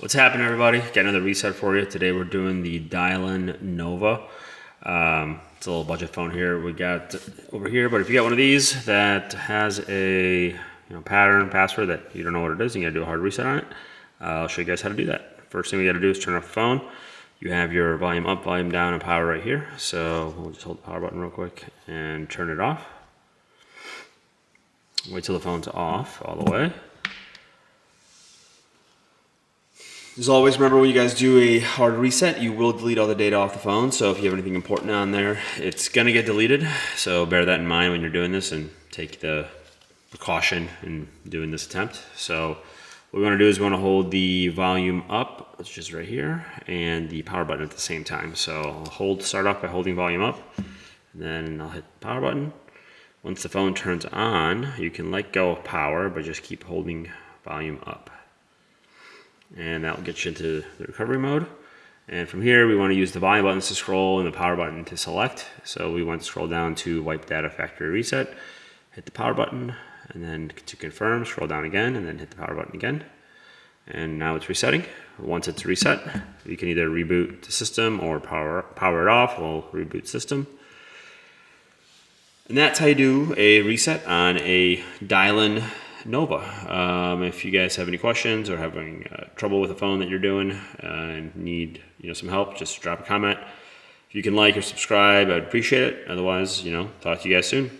What's happening, everybody? Got another reset for you. Today we're doing the Dialn Nova. It's a little budget phone here we got over here, but if you got one of these that has a pattern, password that you don't know what it is, and you gotta do a hard reset on it, I'll show you guys how to do that. First thing we gotta do is turn off the phone. You have your volume up, volume down, and power right here. So we'll just hold the power button real quick and turn it off. Wait till the phone's off all the way. As always, remember when you guys do a hard reset, you will delete all the data off the phone. So if you have anything important on there, it's gonna get deleted. So bear that in mind when you're doing this and take the precaution in doing this attempt. So what we wanna do is we wanna hold the volume up, which is right here, and the power button at the same time. So I'll start off by holding volume up, and then I'll hit the power button. Once the phone turns on, you can let go of power, but just keep holding volume up. And that will get you into the recovery mode. And from here, we want to use the volume buttons to scroll and the power button to select. So we want to scroll down to wipe data factory reset, hit the power button, and then to confirm, scroll down again, and then hit the power button again. And now it's resetting. Once it's reset, you can either reboot the system or power it off. We'll reboot system. And that's how you do a reset on a Dialn Nova. If you guys have any questions or having trouble with a phone that you're doing and need some help, just drop a comment. If you can like or subscribe, I'd appreciate it. Otherwise, talk to you guys soon.